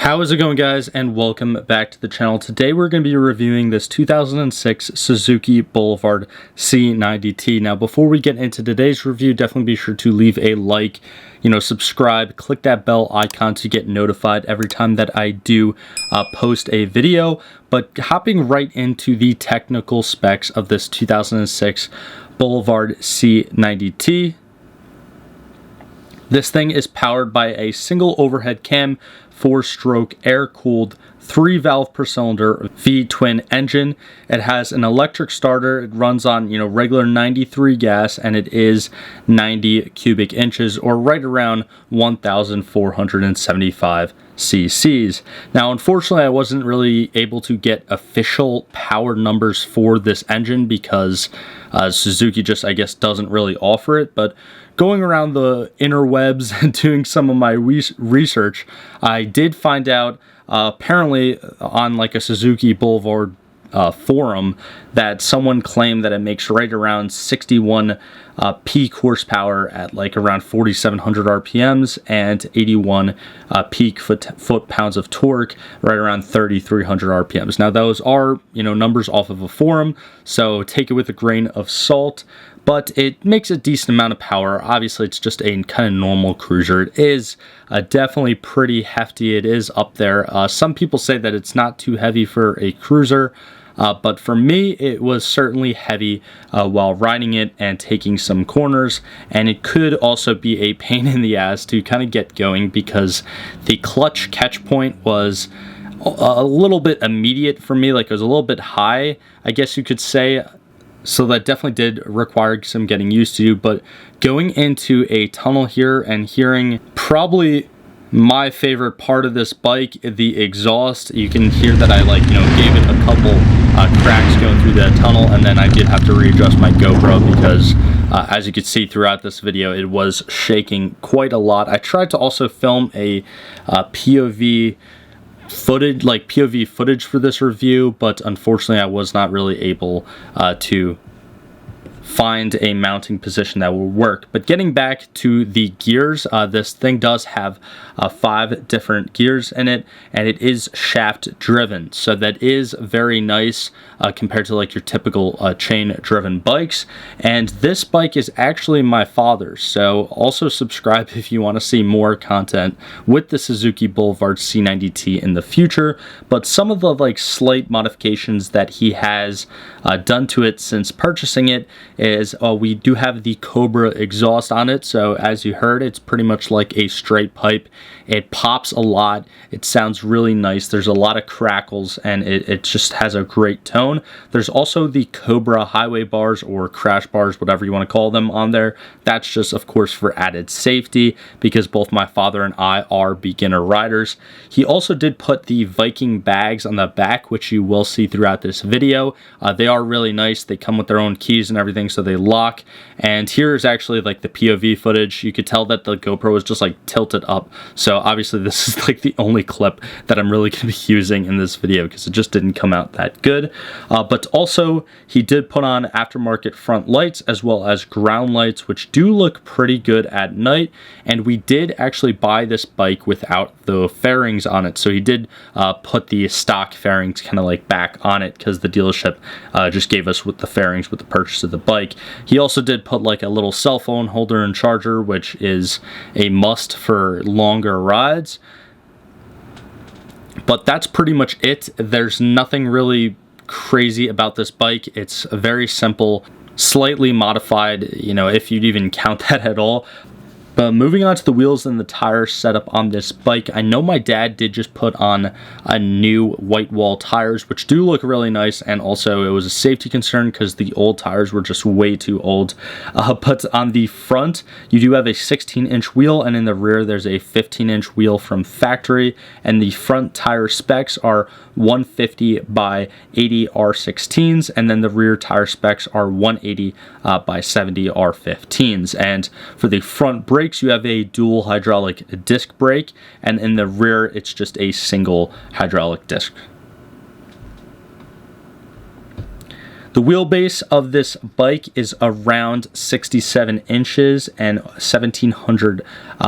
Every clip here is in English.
How is it going, guys, and welcome back to the channel. Today we're going to be reviewing this 2006 Suzuki Boulevard C90T. Now, before we get into today's review, definitely be sure to leave a like, subscribe, click that bell icon to get notified every time that I do post a video. But hopping right into the technical specs of this 2006 Boulevard C90T. This thing is powered by a single overhead cam, 4-stroke air-cooled 3-valve per cylinder V-twin engine. It has an electric starter. It runs on regular 93 gas, and it is 90 cubic inches, or right around 1,475 cc's. Now, unfortunately, I wasn't really able to get official power numbers for this engine because Suzuki just, I guess, doesn't really offer it. But going around the interwebs and doing some of my research, I did find out apparently on like a Suzuki Boulevard forum that someone claimed that it makes right around 61 peak horsepower at like around 4,700 RPMs and 81 peak foot-pounds of torque right around 3,300 RPMs. Now, those are numbers off of a forum, so take it with a grain of salt. But it makes a decent amount of power. Obviously, it's just a kind of normal cruiser. It is definitely pretty hefty. It is up there. Some people say that it's not too heavy for a cruiser, but for me, it was certainly heavy while riding it and taking some corners. And it could also be a pain in the ass to kind of get going because the clutch catch point was a little bit immediate for me. Like, it was a little bit high, I guess you could say. So that definitely did require some getting used to, but going into a tunnel here and hearing probably my favorite part of this bike, the exhaust, you can hear that I gave it a couple cracks going through that tunnel, and then I did have to readjust my GoPro because as you can see throughout this video, it was shaking quite a lot. I tried to also film a POV footage for this review, but unfortunately I was not really able to find a mounting position that will work. But getting back to the gears, this thing does have 5 different gears in it, and it is shaft driven, so that is very nice compared to like your typical chain driven bikes. And this bike is actually my father's, so also subscribe if you want to see more content with the Suzuki Boulevard C90T in the future. But some of the slight modifications that he has done to it since purchasing it is we do have the Cobra exhaust on it. So as you heard, it's pretty much like a straight pipe. It pops a lot. It sounds really nice. There's a lot of crackles, and it just has a great tone. There's also the Cobra highway bars, or crash bars, whatever you want to call them, on there. That's just, of course, for added safety because both my father and I are beginner riders. He also did put the Viking bags on the back, which you will see throughout this video. They are really nice. They come with their own keys and everything, so they lock. And here's actually the POV footage. You could tell that the GoPro was just tilted up. So obviously this is the only clip that I'm really going to be using in this video because it just didn't come out that good. But also he did put on aftermarket front lights as well as ground lights, which do look pretty good at night. And we did actually buy this bike without the fairings on it. So he did put the stock fairings kind of back on it because the dealership just gave us with the fairings with the purchase of the bike. He also did put a little cell phone holder and charger, which is a must for longer rides. But that's pretty much it. There's nothing really crazy about this bike. It's very simple, slightly modified, if you'd even count that at all. But moving on to the wheels and the tire setup on this bike, I know my dad did just put on a new white wall tires, which do look really nice, and also it was a safety concern because the old tires were just way too old. But on the front, you do have a 16-inch wheel, and in the rear there's a 15-inch wheel from factory, and the front tire specs are 150 by 80 R16s, and then the rear tire specs are 180 by 70 R15s. And for the front brakes, you have a dual hydraulic disc brake, and in the rear it's just a single hydraulic disc. The wheelbase of this bike is around 67 inches and 1700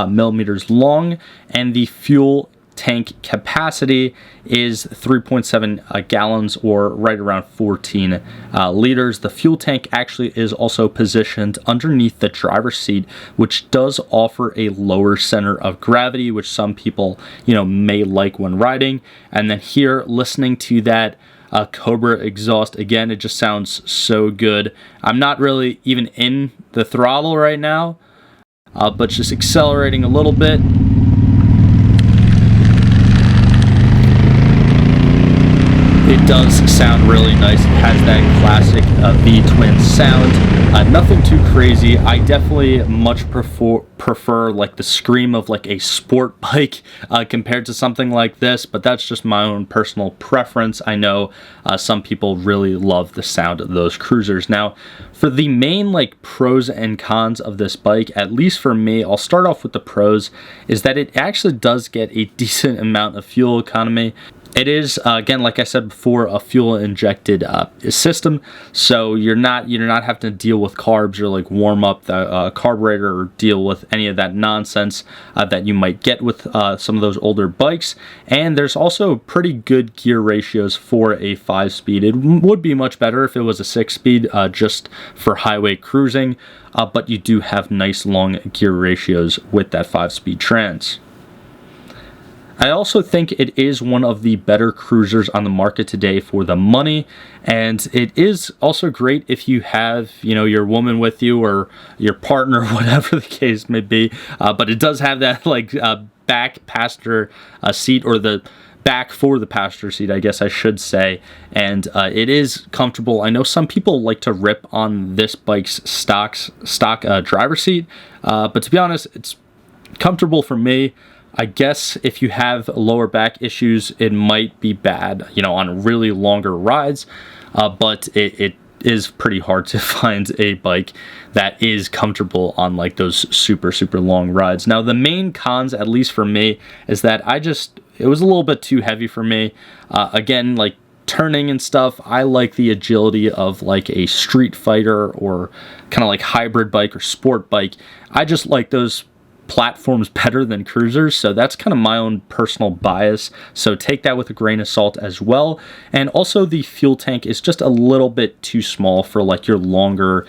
millimeters long, and the fuel tank capacity is 3.7 gallons, or right around 14 liters. The fuel tank actually is also positioned underneath the driver's seat, which does offer a lower center of gravity, which some people, may like when riding. And then here, listening to that Cobra exhaust, again, it just sounds so good. I'm not really even in the throttle right now, but just accelerating a little bit. It does sound really nice. It has that classic V-twin sound. Nothing too crazy. I definitely much prefer like the scream of like a sport bike compared to something like this, but that's just my own personal preference. I know some people really love the sound of those cruisers. Now, for the main like pros and cons of this bike, at least for me, I'll start off with the pros, is that it actually does get a decent amount of fuel economy. It is, again, like I said before, a fuel-injected system, so you're not having to deal with carbs or like warm up the carburetor or deal with any of that nonsense that you might get with some of those older bikes. And there's also pretty good gear ratios for a 5-speed. It would be much better if it was a 6-speed, just for highway cruising, but you do have nice long gear ratios with that 5-speed trans. I also think it is one of the better cruisers on the market today for the money, and it is also great if you have, your woman with you or your partner, whatever the case may be, but it does have that like back passenger seat, or the back for the passenger seat, I guess I should say, and it is comfortable. I know some people like to rip on this bike's stock driver seat, but to be honest, it's comfortable for me. I guess if you have lower back issues, it might be bad, on really longer rides, but it is pretty hard to find a bike that is comfortable on like those super long rides. Now, the main cons, at least for me, is that it was a little bit too heavy for me. Again, like turning and stuff, I like the agility of like a street fighter or kind of like hybrid bike or sport bike. I just like those platforms better than cruisers, so that's kind of my own personal bias, so take that with a grain of salt as well. And also, the fuel tank is just a little bit too small for like your longer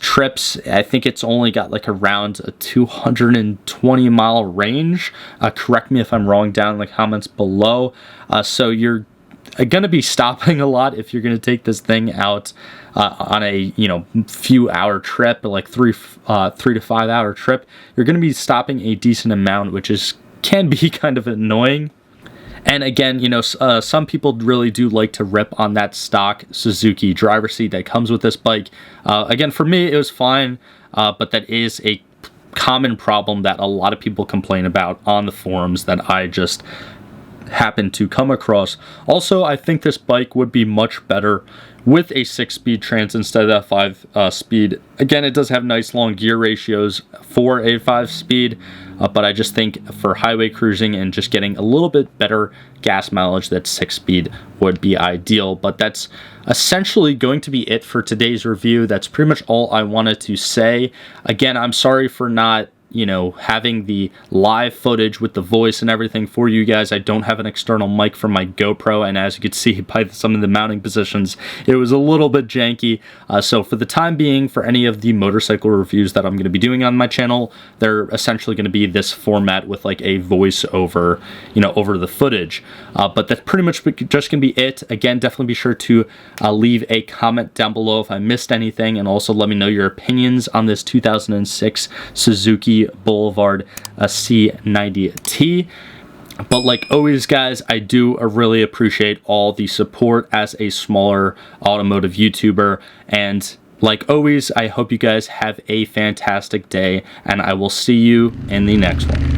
trips. I think it's only got like around a 220-mile range. Correct me if I'm wrong down in the comments below. So you're going to be stopping a lot if you're going to take this thing out on a few hour trip, like 3 to 5 hour trip. You're going to be stopping a decent amount, which can be kind of annoying. And again, some people really do like to rip on that stock Suzuki driver seat that comes with this bike. Again, for me, it was fine, but that is a common problem that a lot of people complain about on the forums that I just happen to come across. Also, I think this bike would be much better with a 6-speed trans instead of that 5-speed. Again, it does have nice long gear ratios for a 5-speed, but I just think for highway cruising and just getting a little bit better gas mileage, that 6-speed would be ideal. But that's essentially going to be it for today's review. That's pretty much all I wanted to say. Again, I'm sorry for not having the live footage with the voice and everything for you guys. I don't have an external mic for my GoPro, and as you could see by some of the mounting positions, it was a little bit janky. So for the time being, for any of the motorcycle reviews that I'm going to be doing on my channel, they're essentially going to be this format with like a voice over, over the footage. But that's pretty much just going to be it. Again, definitely be sure to leave a comment down below if I missed anything, and also let me know your opinions on this 2006 Suzuki Boulevard C90T. But like always, guys, I do really appreciate all the support as a smaller automotive YouTuber, and like always, I hope you guys have a fantastic day, and I will see you in the next one.